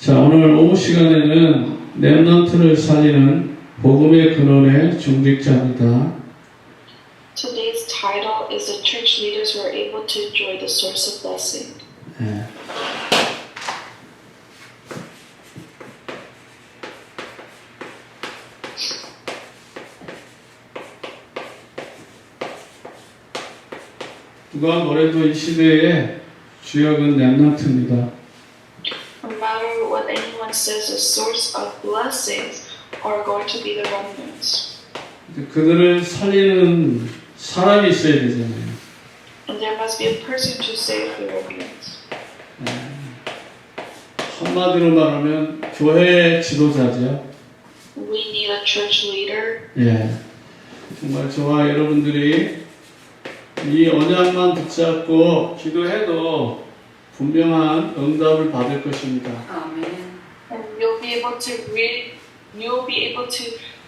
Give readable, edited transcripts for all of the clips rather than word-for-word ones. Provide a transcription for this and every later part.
자, 오늘 오후 시간에는 렘넌트를 살리는 복음의 근원의 중직자입니다. Today's title is The Church Leaders Who Are Able to Enjoy the Source of Blessing. 네. 누가 뭐래도 이 시대의 주역은 렘넌트입니다. No matter what anyone says, the source of blessings are going to be the remnants. 그들을 살리는 사람이 있어야 되잖아요. And there must be a person to save the remnants. 한마디로 말하면 교회의 지도자죠. We need a church leader. 예, 정말 저와 여러분들이 이 언약만 붙잡고 기도해도 분명한 응답을 받을 것입니다. And you'll be able to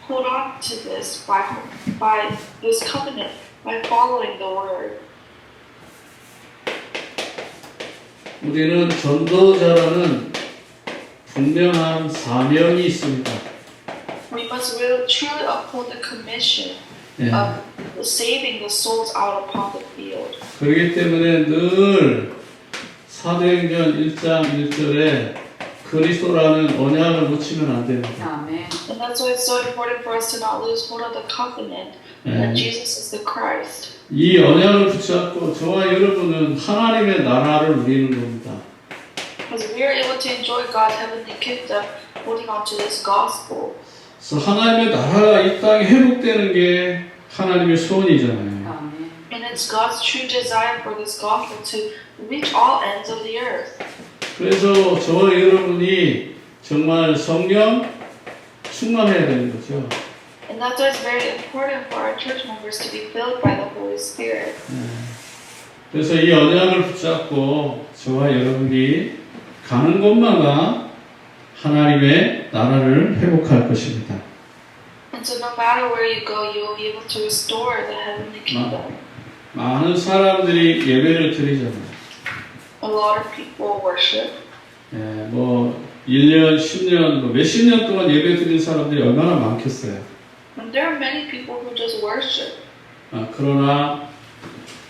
hold on to this by this covenant, by following the word. 우리는 전도자라는 분명한 사명이 있습니다. We must really truly uphold the commission 예. of saving the souls out upon the field. 그렇기 때문에 늘 사도행전 1장 1절에 그리스도라는 언약을 놓치면 안 됩니다. And that's why it's so important for us to not lose hold of the covenant that Jesus is the Christ. 이 언약을 붙잡고 저와 여러분은 하나님의 나라를 누리는 겁니다. Because we are able to enjoy God's heavenly kingdom holding on to this gospel. 그래서 하나님의 나라가 이 땅에 회복되는 게 하나님의 소원이잖아요. And it's God's true desire for this gospel to reach all ends of the earth. 그래서 저와 여러분이 정말 성령 충만해야 되는 거죠. And that's why it's very important for our church members to be filled by the Holy Spirit. 그래서 이 언약을 붙잡고 저와 여러분이 가는 곳마다 하나님의 나라를 회복할 것입니다. And so no matter where you go, you will be able to restore the heavenly kingdom. 많은 사람들이 예배를 드리잖아요. A lot of people worship. 예, 뭐 1년, 10년, 뭐 몇십 년 동안 예배 드린 사람들이 얼마나 많겠어요. And there are many people who just worship. 그러나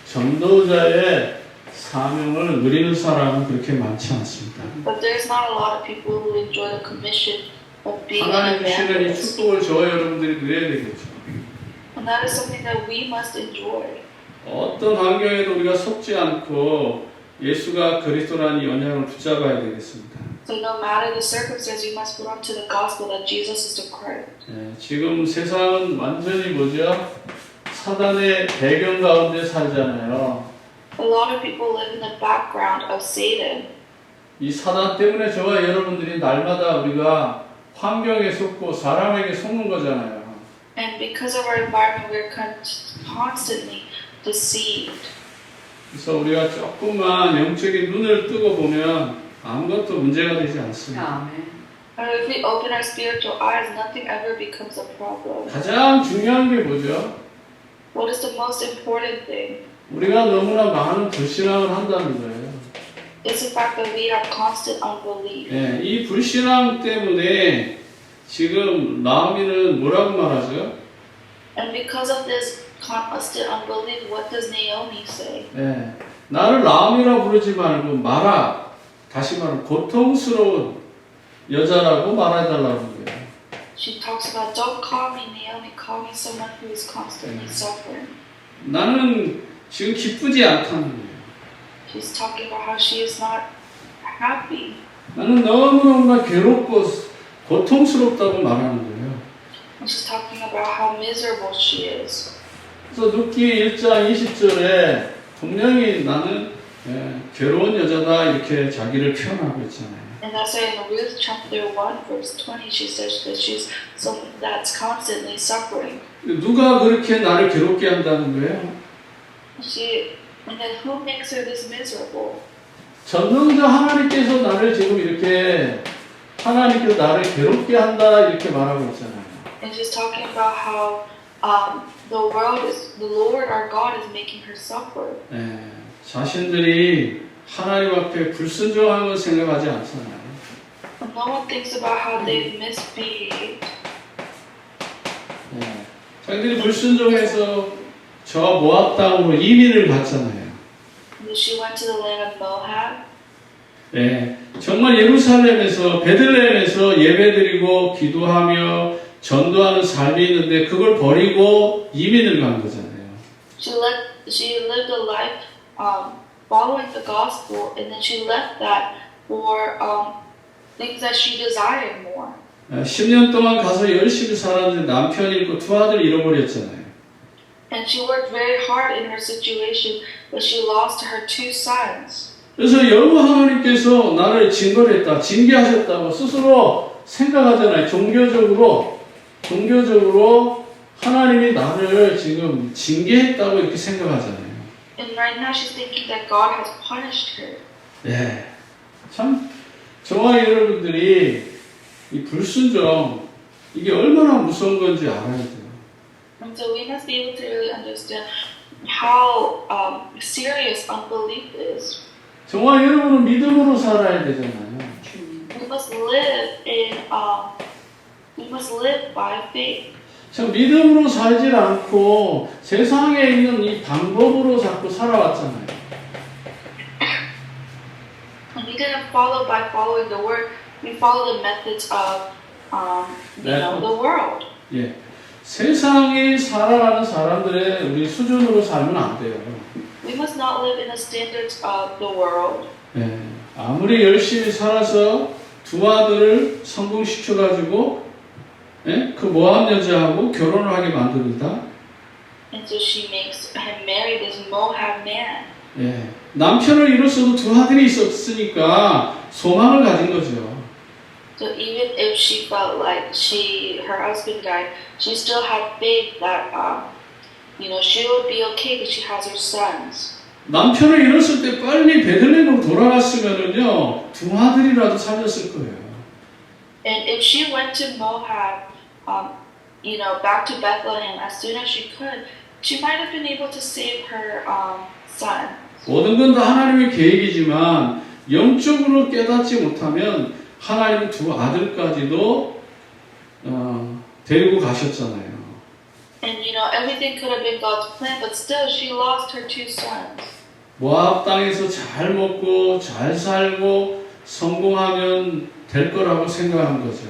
전도자의 사명을 누리는 사람은 그렇게 많지 않습니다. But there's not a lot of people who enjoy the commission of being an 하나님 주시는 이 evangelist. 축복을 저와 여러분들이 누려야 되겠죠. And that is something that we must enjoy. 어떤 환경에도 우리가 속지 않고 예수가 그리스도라는 이 언약을 붙잡아야 되겠습니다. So no matter the circumstance, you must hold on to the gospel that Jesus is the Christ. 지금 세상은 완전히 뭐죠? 사단의 배경 가운데 살잖아요. A lot of people live in the background of Satan. 이 사단 때문에 저와 여러분들이 날마다 우리가 환경에 속고 사람에게 속는 거잖아요. And because of our environment, we're constantly deceived. 그래서 우리가 조금만 영적인 눈을 뜨고 보면 아무것도 문제가 되지 않습니다. And if we open our spiritual eyes, nothing ever becomes a problem. 가장 중요한 게 뭐죠? What is the most important thing? 우리가 너무나 많은 불신앙을 한다는 거예요. It's the fact that we have constant unbelief. 이 불신앙 때문에 지금 나오미는 뭐라고 말하죠? And because of this constant unbelief, what does Naomi say? 나를 나오미라 부르지 말고 마라. 다시 말하면 고통스러운 여자라고 말해달라는 거예요. She talks about, don't call me Naomi, call me someone who is constantly suffering. 나는 지금 기쁘지 않다는 거예요. She's talking about how she is not happy. 나는 너무너무나 괴롭고 고통스럽다고 말하는 거예요. And she's talking about how miserable she is. 그래서 룻기 1장 20절에 분명히 나는 괴로운 여자다 이렇게 자기를 표현하고 있잖아요. And that's why in Ruth chapter 1 verse 20 she says that she's someone that's constantly suffering. 누가 그렇게 나를 괴롭게 한다는 거예요? And then who makes her this miserable? 전능자 하나님께서 나를 지금 이렇게 하나님께서 나를 괴롭게 한다 이렇게 말하고 있잖아요. And she's talking about how the Lord our God is making her suffer. 자신들이 하나님 앞에 불순종한 걸 생각하지 않잖아요. No one thinks about how they misbehaved. 예. 자기들이 불순종해서 저 모압 땅으로 이민을 갔잖아요. She went to the land of Moab. 예. 정말 예루살렘에서 베들레헴에서 예배드리고 기도하며 전도하는 삶이 있는데 그걸 버리고 이민을 간 거잖아요. She lived a life following the gospel, and then she left that for things that she desired more. 10년 동안 가서 열심히 살았는데 남편 잃고 두 아들 잃어버렸잖아요. And she worked very hard in her situation, but she lost her two sons. 그래서 여호와 하나님께서 나를 징벌했다, 징계하셨다고 스스로 생각하잖아요. 종교적으로 하나님이 나를 지금 징계했다고 이렇게 생각하잖아요. And right now she's thinking that God has punished her. 네, 참 저와 여러분들이 이 불순종 이게 얼마나 무서운 건지 알아야 돼요. And so we must be able to really understand how serious unbelief is. 저와 여러분은 믿음으로 살아야 되잖아요. We must live by faith. 참 믿음으로 살질 않고 세상에 있는 이 방법으로 자꾸 살아왔잖아요. And we didn't follow by following the word. We follow the methods of the world. 예, 세상이 살아가는 사람들의 우리 수준으로 살면 안 돼요. We must not live in the standards of the world. 예, 아무리 열심히 살아서 두 아들을 성공시켜가지고 예? 그 모압 여자하고 결혼을 하게 만듭니다. And so she makes him marry this Moab man. 예, 남편을 잃었어도 두 아들이 있었으니까 소망을 가진 거죠. So even if she felt like her husband died, she still had faith that she would be okay because she has her sons. 남편을 잃었을 때 빨리 베들레헴으로 돌아갔으면은요 두 아들이라도 살렸을 거예요. And if she went to Moab, back to Bethlehem as soon as she could, she might have been able to save her son. 모든 건 다 하나님의 계획이지만 영적으로 깨닫지 못하면 하나님은 두 아들까지도 데리고 가셨잖아요. And everything could have been God's plan, but still she lost her two sons. 모압 땅에서 잘 먹고 잘 살고 성공하면 될 거라고 생각한 거죠.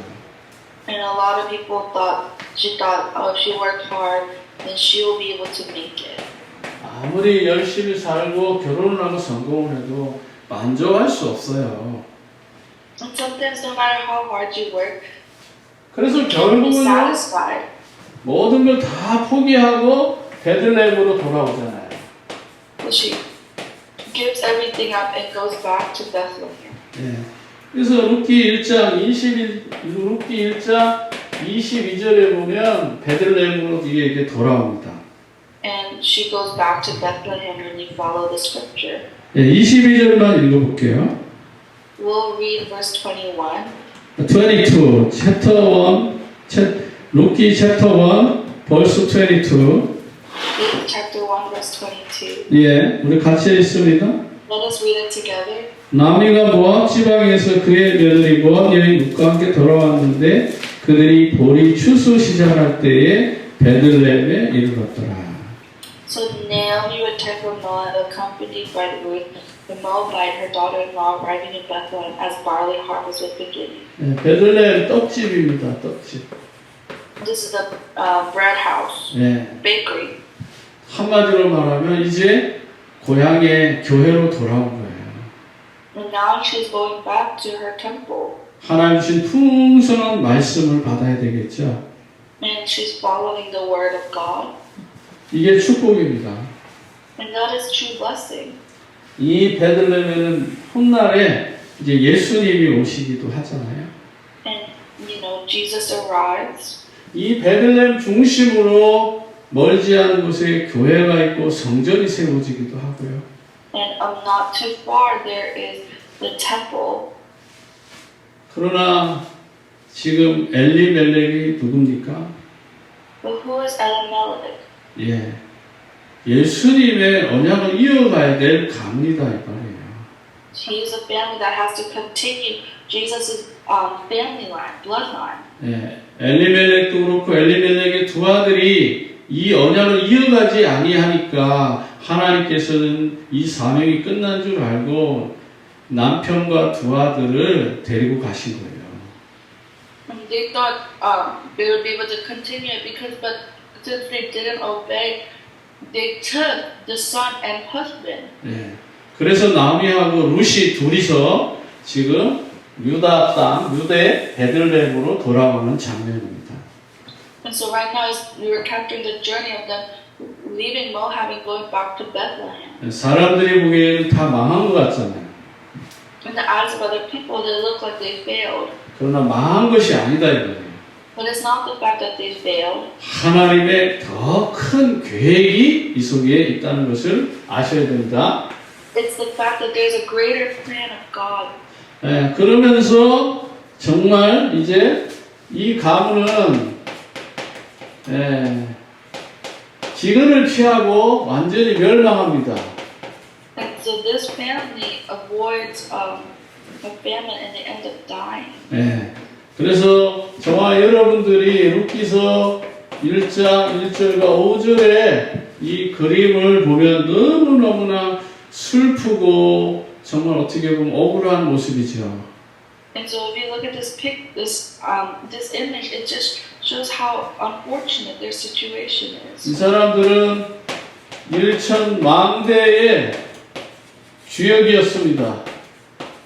And a lot of people she thought, if she worked hard, then she will be able to make it. 아무리 열심히 살고 결혼을 하고 성공을 해도 만족할 수 없어요. And sometimes no matter how hard you work, 그래서 you can't be 결국은요 satisfied. 모든 걸 다 포기하고 베들레헴으로 돌아오잖아요. But she gives everything up and goes back to Bethlehem. 예. 그래서 룻기 1장 22절에 보면 베들레헴으로 이게 돌아옵니다. And she goes back to Bethlehem when you follow the scripture. 예, 22절만 읽어볼게요. We'll read verse 21. 22, chapter 1, 룻기 chapter 1, verse 22. Luke chapter 1, verse 22. 예, 우리 같이 읽습니다. Let us read it together. 나미가 모압 지방에서 그의 며느리 모압 여인 룻과 함께 돌아왔는데 그들이 보리 추수 시작할 때에 베들레헴에 이르렀더라. So Naomi returned from Moab, accompanied by Ruth, the Moabite, her daughter-in-law, arriving in Bethlehem as barley harvest was beginning. 예, 베들레헴 떡집입니다. 떡집. This is the bread house, 예, bakery. 한마디로 말하면 이제 고향의 교회로 돌아온 거예요. And now she's going back to her temple. 하나님 주신 풍성한 말씀을 받아야 되겠죠. And she's following the word of God. 이게 축복입니다. And that is true blessing. 이 베들레헴에는 훗날에 이제 예수님이 오시기도 하잖아요. And Jesus arrives. 이 베들레헴 중심으로 멀지 않은 곳에 교회가 있고 성전이 세워지기도 하고요. And not too far there is the temple. 그러나 지금 엘리멜렉이 누굽니까? But who is Elimelech? 예, 예수님의 언약을 이어가야 될 가문이다 이 말이에요. He is a family that has to continue Jesus' family line, bloodline. 예, 엘리멜렉도 그렇고 엘리멜렉의 두 아들이 이 언약을 이어가지 아니하니까 하나님께서는 이 사명이 끝난 줄 알고 남편과 두 아들을 데리고 가신 거예요. And they thought they would be able to continue it but since they didn't obey, they took the son and husband. 예, 그래서 나오미하고 룻이 둘이서 지금 유다 땅, 유대 베들레헴으로 돌아오는 장면입니다. And so right now we were capturing the journey of them leaving Moab and going back to Bethlehem. 예, 사람들이 보기에는 다 망한 것 같잖아요. In the eyes of other people, they look like they failed. 그러나 망한 것이 아니다 이거예요. But it's not the fact that they failed. 하나님의 더 큰 계획이 이 속에 있다는 것을 아셔야 됩니다. It's the fact that there's a greater plan of God. 예, 그러면서 정말 이제 이 가문은 기근을 피하고 완전히 멸망합니다. And so this family avoids a famine and they end up dying. 예, 그래서 저와 여러분들이 룻기서 1장 1절과 5절에 이 그림을 보면 너무너무나 슬프고 정말 어떻게 보면 억울한 모습이죠. And so if you look at this image, it just shows how unfortunate their situation 이 is. 사람들은 1천 망대의 주역이었습니다.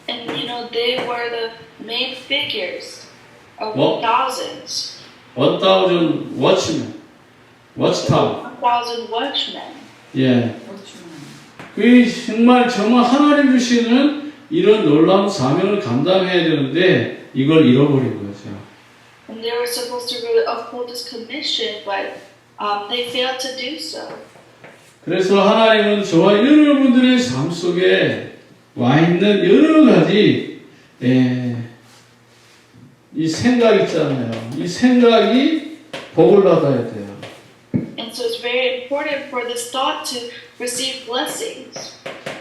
And you know, they were the main figures of Well- thousands. 1,000 watchmen, watchtower. 1,000 watchmen. 예. 그 정말 하나님 주시는 이런 놀라운 사명을 감당해야 되는데 이걸 잃어버린 거죠. And they were supposed to really uphold this commission, but they failed to do so. 그래서 하나님은 저와 여러분들의 삶 속에 와 있는 여러 가지 이 생각 있잖아요. 이 생각이 복을 받아야 돼요. And so it's very important for this thought to receive blessings.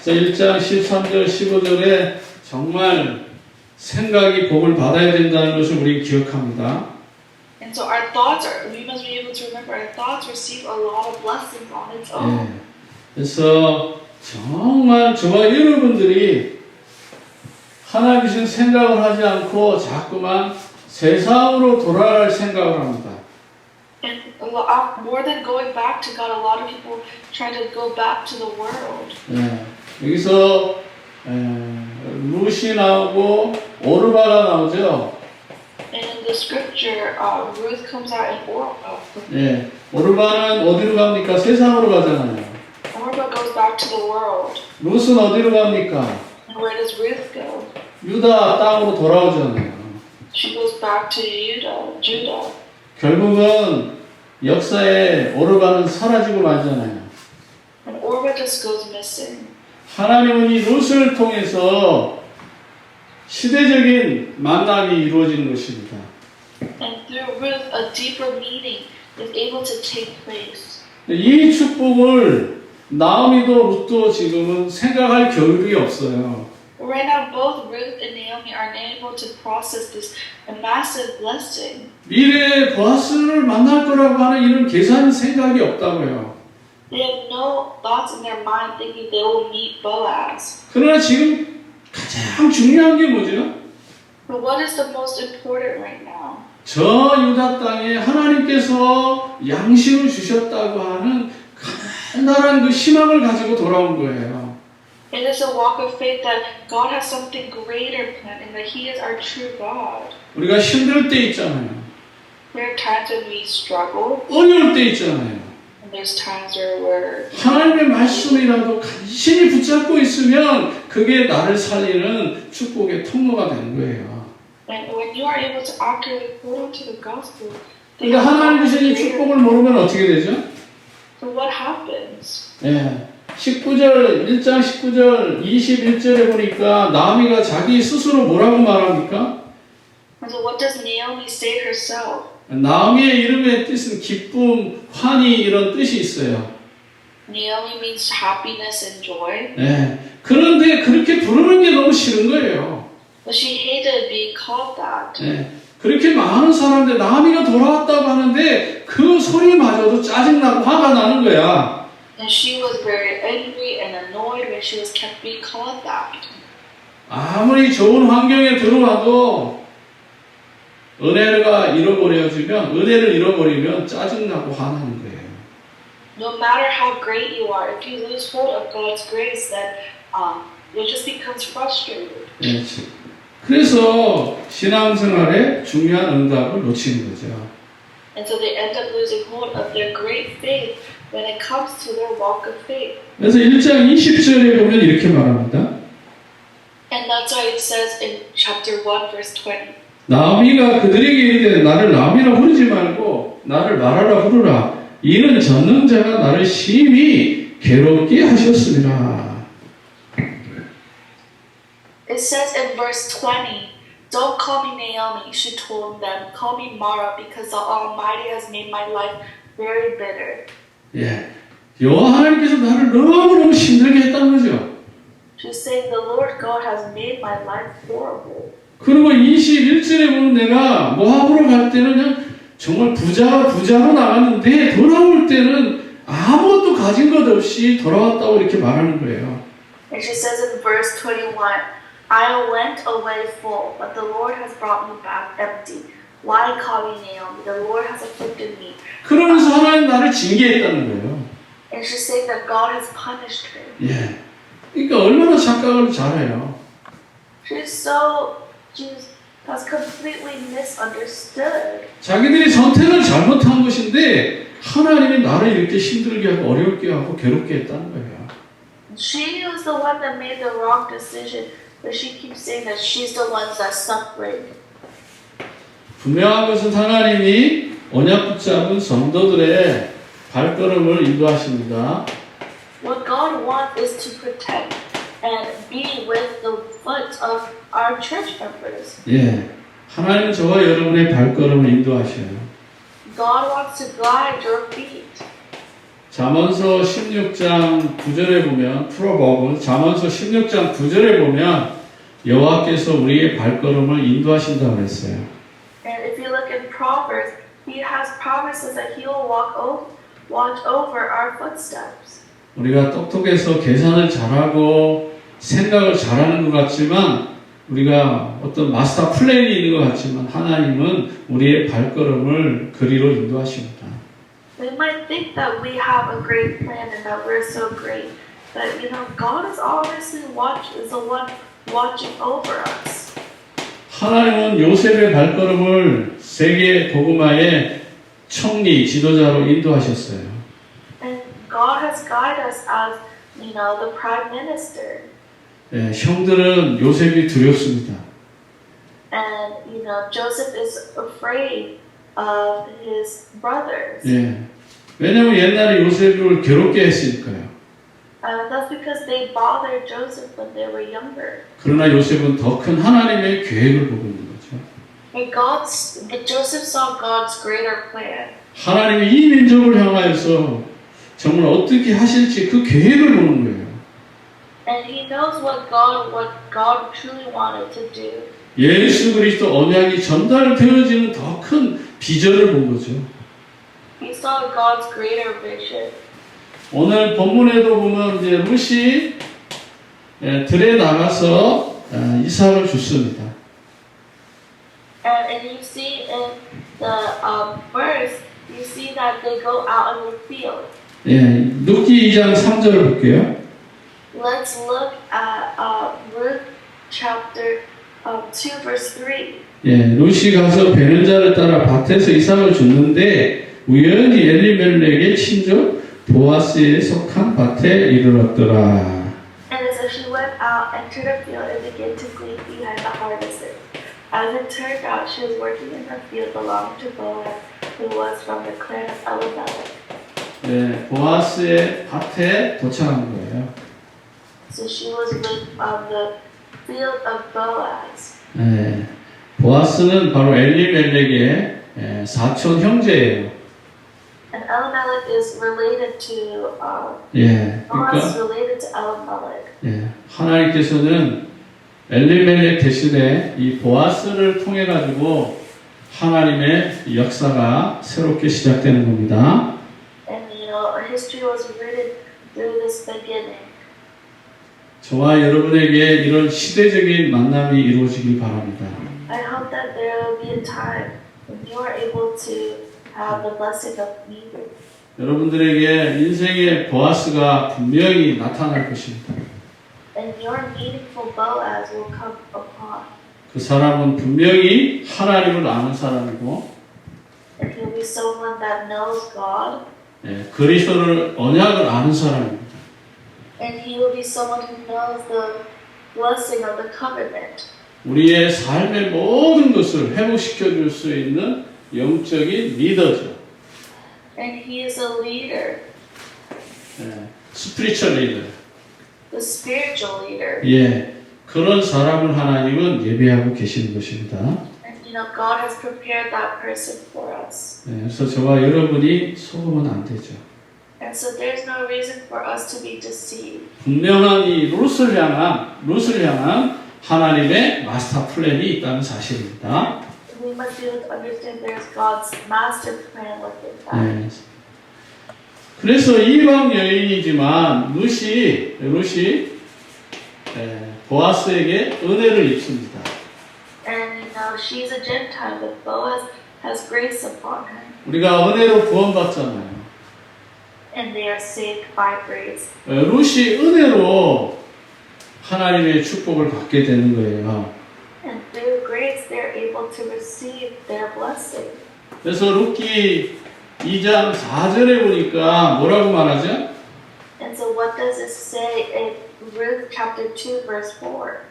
그래서 1장 13절 15절에 정말 생각이 복을 받아야 된다는 것을 우리 기억합니다. And so our thoughts we must be able to remember our thoughts receive a lot of blessings on its own. 예. 그래서 정말 저와 여러분들이 하나님 주신 생각을 하지 않고 자꾸만 세상으로 돌아갈 생각을 합니다. And more than going back to God, a lot of people try to go back to the world. 예. 여기서 룻이 나오고 오르바가 나오죠. And in the scripture, Ruth comes out in Orpah. 예. 오르바는 어디로 갑니까? 세상으로 가잖아요. Orpah goes back to the world. 룻은 어디로 갑니까? And where does Ruth go? 유다 땅으로 돌아오잖아요. She goes back to Judah. 결국은 역사에 오르바는 사라지고 말잖아요. And Orpah just goes missing. 하나님은 이 룻을 통해서 시대적인 만남이 이루어지는 것입니다. And through Ruth, a deeper meaning is able to take place. 이 축복을 나오미도 룻도 지금은 생각할 겨를이 없어요. Right now, both Ruth and Naomi are unable to process this massive blessing. 미래에 보아스를 만날 거라고 하는 이런 계산 생각이 없다고요. They have no thoughts in their mind thinking they will meet Boaz. 그러나 지금 가장 중요한 게 뭐죠? But what is the most important right now? 저 유다 땅에 하나님께서 양식을 주셨다고 하는 가난한 그 희망을 가지고 돌아온 거예요. It is a walk of faith that God has something greater planned and that He is our true God. 우리가 힘들 때 있잖아요. There are times when we struggle, 어려울 때 있잖아요. and there's times where we're 하나님의 말씀이라도 간신히 붙잡고 있으면 그게 나를 살리는 축복의 통로가 되는 거예요. and when you are able to accurately hold on to the gospel, then 그러니까 하나님 주신 이 축복을 모르면 어떻게 되죠? So what happens? 예. 19절, 1장 19절, 21절에 보니까 나오미가 자기 스스로 뭐라고 말합니까? And so what does Naomi say herself? 나오미의 이름의 뜻은 기쁨, 환희 이런 뜻이 있어요. Naomi means happiness and joy. 예. 그런데 그렇게 부르는 게 너무 싫은 거예요. But she hated being called that. 예, 그렇게 많은 사람들 나미가 돌아왔다고 하는데 그 소리마저도 짜증나고 화가 나는 거야. And she was very angry and annoyed when she was kept being called that. 아무리 좋은 환경에 들어와도 은혜를 잃어버리면 짜증나고 화나는 거예요. No matter how great you are, if you lose hold of God's grace, then it just becomes frustrated. 예, 그래서 신앙생활에 중요한 응답을 놓치는 거죠. And so they end up losing hold of their great faith when it comes to their walk of faith. 그래서 1장 20절에 보면 이렇게 말합니다. And that's why it says in chapter 1, verse 20. 나오미가 그들에게 이르되 나를 나오미라 부르지 말고 나를 마라라 부르라. 이는 전능자가 나를 심히 괴롭게 하셨습니다. It says in verse 20, don't call me Naomi, she told them. Call me Mara because the Almighty has made my life very bitter. 예, 여호와 하나님께서 나를 너무너무 힘들게 했다는 거죠. She's saying the Lord God has made my life horrible. 그리고 21절에 보면 내가 모압으로 갈 때는 그냥 정말 부자로 나갔는데 돌아올 때는 아무것도 가진 것 없이 돌아왔다고 이렇게 말하는 거예요. And she says in verse 21, I went away full, but the Lord has brought me back empty. Why call me Naomi? The Lord has afflicted me. 그러면서 하나님 나를 징계했다는 거예요. And she's saying that God has punished her. 예, 그러니까 얼마나 착각을 잘해요. She has completely misunderstood. 자기들이 선택을 잘못한 것인데 하나님이 나를 이렇게 힘들게 하고 어렵게 하고 괴롭게 했다는 거예요. She was the one that made the wrong decision, but she keeps saying that she's the one that's suffering. 분명한 것은 하나님이 언약 붙잡은 성도들의 발걸음을 인도하십니다. What God wants is to protect and be with the foot of our church members. 예, 하나님은 저와 여러분의 발걸음을 인도하셔요. God wants to guide your feet. 잠언서 16장 9절에 보면 프로버브 잠언서 16장 9절에 보면 여호와께서 우리의 발걸음을 인도하신다고 했어요. And if you look in Proverbs, He has promises that He will watch over our footsteps. 우리가 똑똑해서 계산을 잘하고 생각을 잘하는 것 같지만 우리가 어떤 마스터 플랜이 있는 것 같지만 하나님은 우리의 발걸음을 그리로 인도하십니다. We might think that we have a great plan and that we're so great, but God is obviously is the one watching over us. 하나님은 요셉의 발걸음을 세계 복음화의 총리 지도자로 인도하셨어요. And God has guided us as, the prime minister. 예, 형들은 요셉이 두렵습니다. And, Joseph is afraid of his brothers. 예, 왜냐하면 옛날에 요셉을 괴롭게 했으니까요. That's because they bothered Joseph when they were younger. 그러나 요셉은 더 큰 하나님의 계획을 보고 있는 거죠. But Joseph saw God's greater plan. 하나님이 이 민족을 향하여서 정말 어떻게 하실지 그 계획을 보는 거예요. And he knows what God truly wanted to do. 예수 그리스도 언약이 전달되어지는 더 큰 비전을 본 거죠. He saw God's greater vision. 오늘 본문에도 보면 이제 룻이 들에 나가서 이삭을 줍습니다. And you see in the verse, you see that they go out in the field. 예, 룻기 2장 3절을 볼게요. Let's look at Ruth chapter 2 verse 3. 예, 룻이 가서 베는 자를 따라 밭에서 이삭을 줍는데 우연히 엘리멜렉의 친족 보아스에 속한 밭에 이르렀더라. And as she went out, entered a field, and began to glean behind the harvesters. As it turned out, she was working in her field belonging to Boaz, who was from the clan of Elimelech. 네, 보아스의 밭에 도착한 거예요. So she was with the field of Boaz. 네, 보아스는 바로 엘리멜렉의 사촌 형제예요. And Elimelech is related to 예, Boaz is 그러니까 related to Elimelech. 예, 하나님께서는 엘리멜렉 대신에 이 보아스를 통해 가지고 하나님의 역사가 새롭게 시작되는 겁니다. And history was written through this beginning. 저와 여러분에게 이런 시대적인 만남이 이루어지길 바랍니다. I hope that there will be a time when you are able to have the blessing of meeting. 여러분들에게 인생의 보아스가 분명히 나타날 것입니다. And your meaningful Boaz will come upon. 그 사람은 분명히 하나님을 아는 사람이고 And he'll be someone that knows God. 그리스도를 언약을 아는 사람입니다. And he will be someone who knows the blessing of the covenant. 우리의 삶의 모든 것을 회복시켜 줄 수 있는 영적인 리더죠. And he is a leader, 스피리추얼 리더. the spiritual leader. 예, 그런 사람을 하나님은 예배하고 계시는 것입니다. And God has prepared that person for us. 그래서 저와 여러분이 속으면 안 되죠. And so there's no reason for us to be deceived. 분명한 이 룻을 향한 하나님의 마스터 플랜이 있다는 사실입니다. We must be able to understand there's God's master plan within that. 그래서 이방 여인이지만 룻이 보아스에게 은혜를 입습니다. And she's a Gentile, but Boaz has grace upon her. 우리가 은혜로 구원받잖아요. And they are saved by grace. 룻이 은혜로 하나님의 축복을 받게 되는 거예요. And through grace, they're able to receive their blessing. 그래서 룻기 2장 4절에 보니까 뭐라고 말하죠? And so what does it say in Ruth chapter 2 verse 4?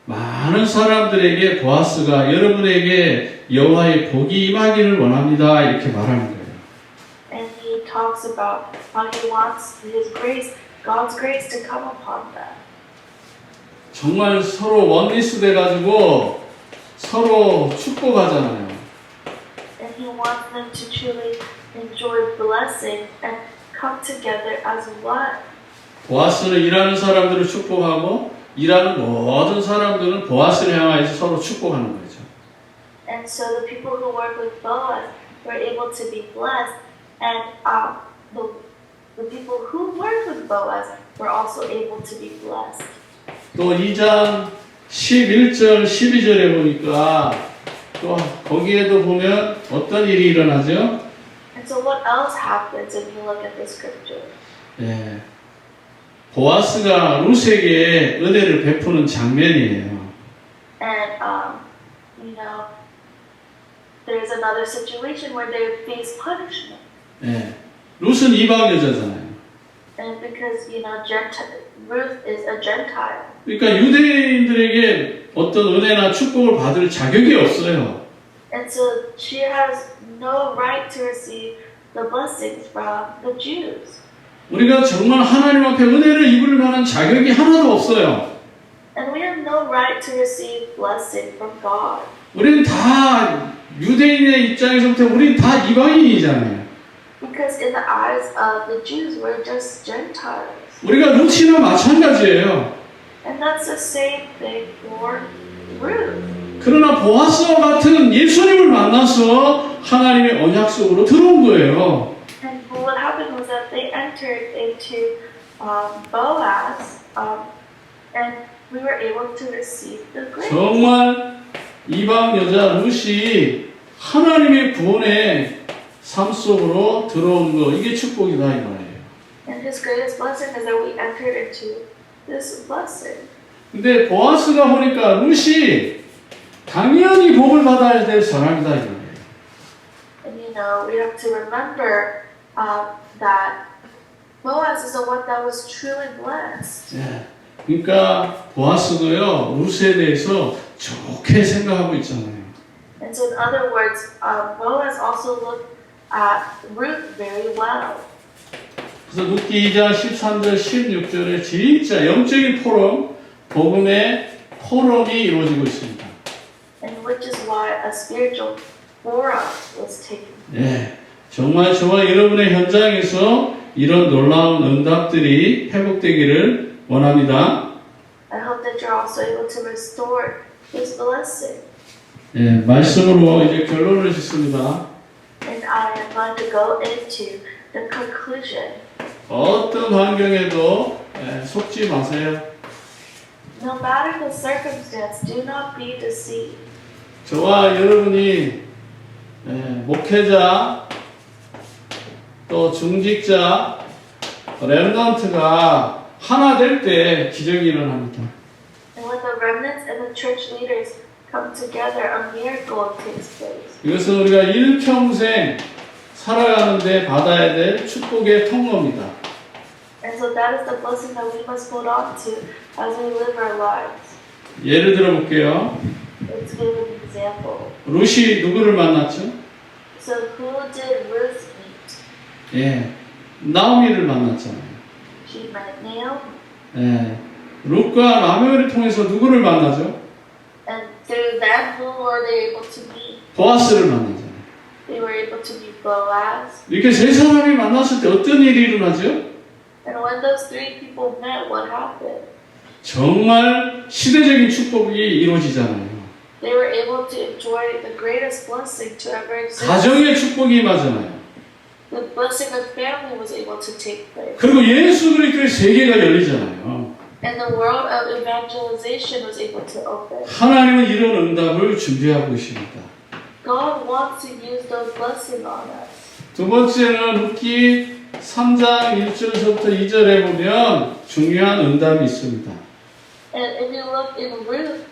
많은 사람들에게 보아스가 여러분에게 여호와의 복이 임하기를 원합니다. 이렇게 말하는 거예요. And he talks about how he wants his grace, God's grace to come upon them. 정말 서로 원리스 돼가지고 서로 축복하잖아요. And he wants them to truly enjoy blessing and come together as one. 보아스는 일하는 사람들을 축복하고 일하는 모든 사람들은 보아스를 향하여서 서로 축복하는 거죠. And so the people who work with Boaz were able to be blessed, and the people who work with Boaz were also able to be blessed. 또 2장 11절, 12절에 보니까 또 거기에도 보면 어떤 일이 일어나죠? And so what else happens if you look at the scripture? 예, 보아스가 룻에게 은혜를 베푸는 장면이에요. And there's another situation where they face punishment. 예, 룻은 이방 여자잖아요. And because Ruth is a Gentile. 그러니까 유대인들에게 어떤 은혜나 축복을 받을 자격이 없어요. And so she has no right to receive the blessings from the Jews. 우리가 정말 하나님 앞에 은혜를 입을 만한 자격이 하나도 없어요. And we have no right to receive blessing from God. 우리는 다 유대인의 입장에서부터 우리는 다 이방인이잖아요. Because in the eyes of the Jews, we're just Gentiles. 우리가 룻이나 마찬가지예요. And that's the same thing for Ruth. 그러나 보아스와 같은 예수님을 만나서 하나님의 언약 속으로 들어온 거예요. And what happened was that they entered into Boaz, and we were able to receive the grace. 정말 이방 여자 룻이 하나님의 구원의 삶 속으로 들어온 거, 이게 축복이다 이 말이에요. And his greatest blessing is that we entered into this blessing. 근데 보아스가 보니까 룻이 당연히 복을 받아야 될 사람이다 이 말이에요. And we have to remember that Boaz is the one that was truly blessed. 예. 그러니까 보아스도요 룻에 대해서 좋게 생각하고 있잖아요. And so, in other words, Boaz also looked at Ruth very well. 그래서 룻기 2장 13절 16절에 진짜 영적인 포럼, 복음의 포럼이 이루어지고 있습니다. And which is why a spiritual forum was taken. 예, 정말 저와 여러분의 현장에서 이런 놀라운 응답들이 회복되기를 원합니다. I hope that that you're also able to restore His blessing. 예, 말씀으로 이제 결론을 짓습니다. And I am going to go into the conclusion. 어떤 환경에도 속지 마세요. No matter the circumstance, do not be deceived. 저와 여러분이 목회자 또 중직자 렘넌트가 하나 될 때 기적이 일어납니다. And when the remnants and the church leaders come together, a miracle takes place. 이것은 우리가 일평생 살아가는데 받아야 될 축복의 통로입니다. And so that is the blessing that we must hold on to as we live our lives. 예를 들어 볼게요. Let's give an example. 룻이 누구를 만났죠? So who did Ruth meet? 예, 나오미를 만났잖아요. She met Naomi. 예, 룻과 라멜을 통해서 누구를 만나죠? And through them, who were they able to meet? 보아스를 만나잖아요. They were able to meet Boaz. 이렇게 세 사람이 만났을 때 어떤 일이 일어나죠? And when those three people met, what happened? 정말 시대적인 축복이 이루어지잖아요. They were able to enjoy the greatest blessing to ever exist. 가정의 축복이 임하잖아요. The blessing of family was able to take place. 그리고 예수 그리스도의 세계가 열리잖아요. And the world of evangelization was able to open. 하나님은 이런 응답을 준비하고 계십니다. God wants to use those blessings on us. 두 번째는 룻기 3장 1절에서부터 2절에 보면 중요한 응답이 있습니다. And if you look in Ruth,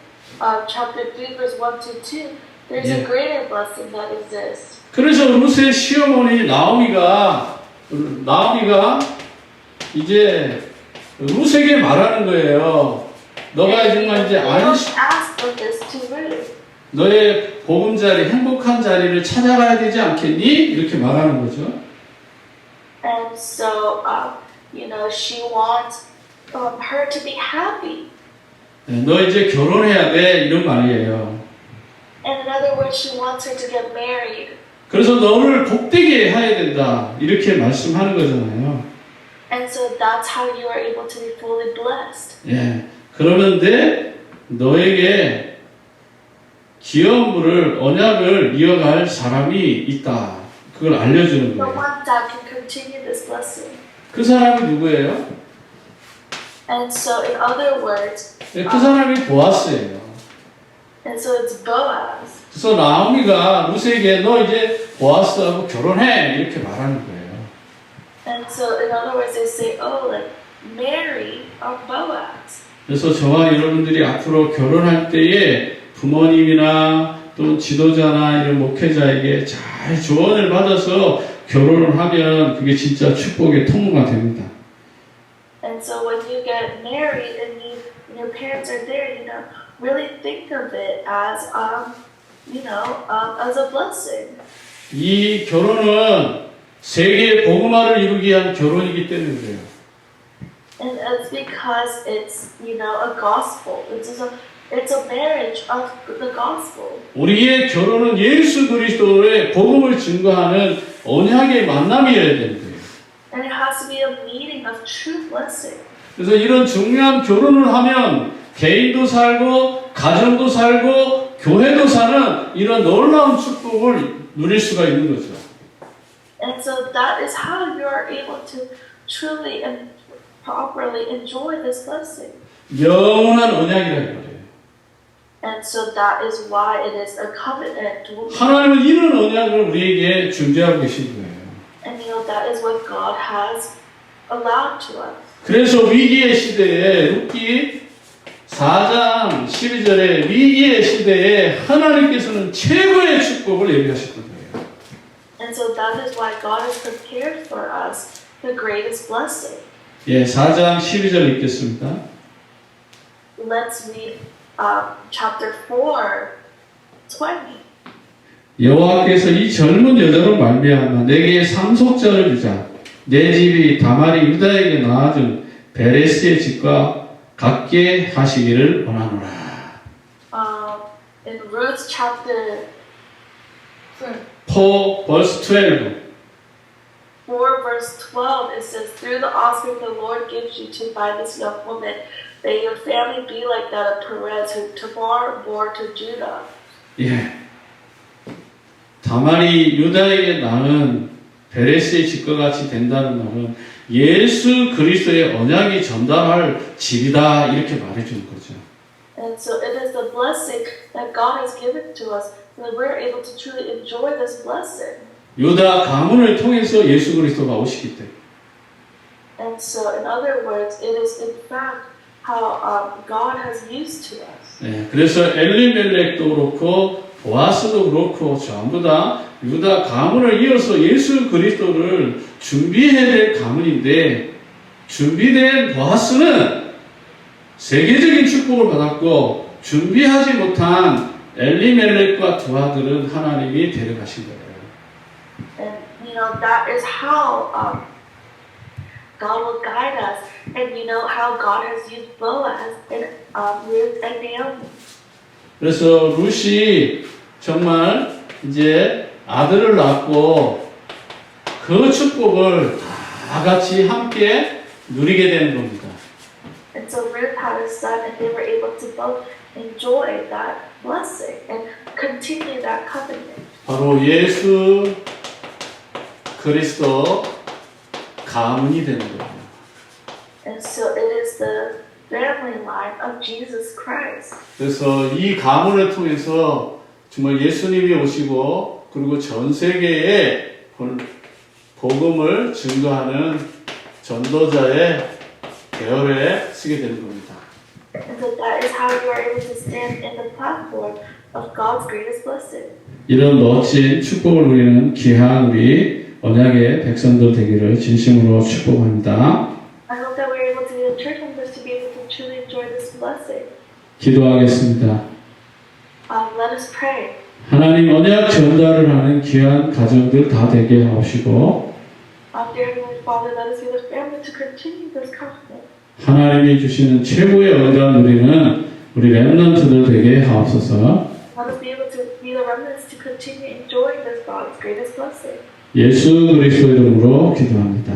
chapter 3, verse 1 to 2, there's Yeah. a greater blessing that exists. 그래서 룻의 시어머니 나오미가 이제 룻에게 말하는 거예요. 너가 정말 이제 Ruth asked of this to Ruth. 너의 보금자리, 행복한 자리를 찾아가야 되지 않겠니? 이렇게 말하는 거죠. And so, she wants her to be happy. 너 이제 결혼해야 돼 이런 말이에요. And in other words, she wants her to get married. 그래서 너를 복되게 해야 된다 이렇게 말씀하는 거잖아요. And so that's how you are able to be fully blessed. 예. 그러는데 너에게 기업물을 언약을 이어갈 사람이 있다. 그걸 알려주는 The 거예요. one that can continue this blessing. 그 사람이 누구예요? And so, in other words, 그 사람이 보아스예요. and so it's Boaz. 그래서 나오미가 룻에게 너 이제 보아스하고 결혼해 이렇게 말하는 거예요. And so, in other words, they say, oh, like, marry Boaz. 그래서 저와 여러분들이 앞으로 결혼할 때에 부모님이나 또 지도자나 이런 목회자에게 잘 조언을 받아서 결혼을 하면 그게 진짜 축복의 통로가 됩니다. And so when you get married and your parents are there, really think of it as, as a blessing. 이 결혼은 세계 복음화를 이루기 위한 결혼이기 때문에 그래요. And it's because it's, a gospel. It's a marriage of the gospel. 우리의 결혼은 예수 그리스도의 복음을 증거하는 언약의 만남이어야 되는 거예요. And it has to be a meeting of true blessing. 그래서 이런 중요한 결혼을 하면 개인도 살고 가정도 살고 교회도 사는 이런 놀라운 축복을 누릴 수가 있는 거죠. And so that is how you are able to truly and properly enjoy this blessing. 영원한 언약이라는 거예요. And so that is why it is a covenant. 하나님은 이런 언약을 우리에게 준비하고 계신 거예요. And that is what God has allowed to us. 그래서 위기의 시대에 룻기 4장 12절에 위기의 시대에 하나님께서는 최고의 축복을 예비하셨던 거예요. And so that is why God has prepared for us the greatest blessing. 예, 4장 12절 읽겠습니다. Let's read chapter 4, 20. 여호와께서 이 젊은 여자로 말미암아 내게 상속자를 주자. 내 집이 다말이 유다에게 낳아준 베레스의 집과 같게 하시기를 원하노라. In Ruth chapter 4 verse 12. 4 verse 12, it says, through the offspring the Lord gives you to by this young woman, May your family be like that of Perez, who Tamar bore to Judah. 예. 다말이 유다에게 낳은 베레스의 집과 같이 된다는 말은 예수 그리스도의 언약이 전달할 집이다 이렇게 말해주는 거죠. And so it is the blessing that God has given to us, so that we're able to truly enjoy this blessing. 유다 가문을 통해서 예수 그리스도가 오시기 때문에. And so, in other words, it is in fact how God has used to us. 네, 그래서 엘리멜렉도 그렇고 보아스도 그렇고 전부 다 유다 가문을 이어서 예수 그리스도를 준비해야 될 가문인데 준비된 보아스는 세계적인 축복을 받았고 준비하지 못한 엘리멜렉과 두 아들은 하나님이 데려가신 거예요. And that is how God will guide us, and how God has used Boaz and Ruth and Naomi. 그래서 룻이 정말 이제 아들을 낳고 그 축복을 다 같이 함께 누리게 되는 겁니다. And so Ruth had a son, and they were able to both enjoy that blessing and continue that covenant. 바로 예수 그리스도 가문이 되는 거예요. And so it is the family line of Jesus Christ. 그래서 이 가문을 통해서 정말 예수님이 오시고 그리고 전 세계에 복음을 증거하는 전도자의 계열에 쓰게 되는 겁니다. And so that is how you are able to stand in the platform of God's greatest blessing. 이런 멋진 축복을 누리는 귀한 우리 언약의 백성들 되기를 진심으로 축복합니다. I hope that we're able to be the church members to be able to truly enjoy this blessing. 기도하겠습니다. Let us pray. 하나님 언약 전달을 하는 귀한 가정들 다 되게 하옵시고 Dear Heavenly Father, let us be the family to continue this covenant. 하나님이 주시는 최고의 언약 누리는 우리 렘넌트들 되게 하옵소서. Let us be able to be the remnants to continue enjoying this God's greatest blessing. 예수 그리스도 이름으로 기도합니다.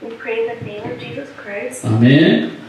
We pray in the name of Jesus Christ. 아멘.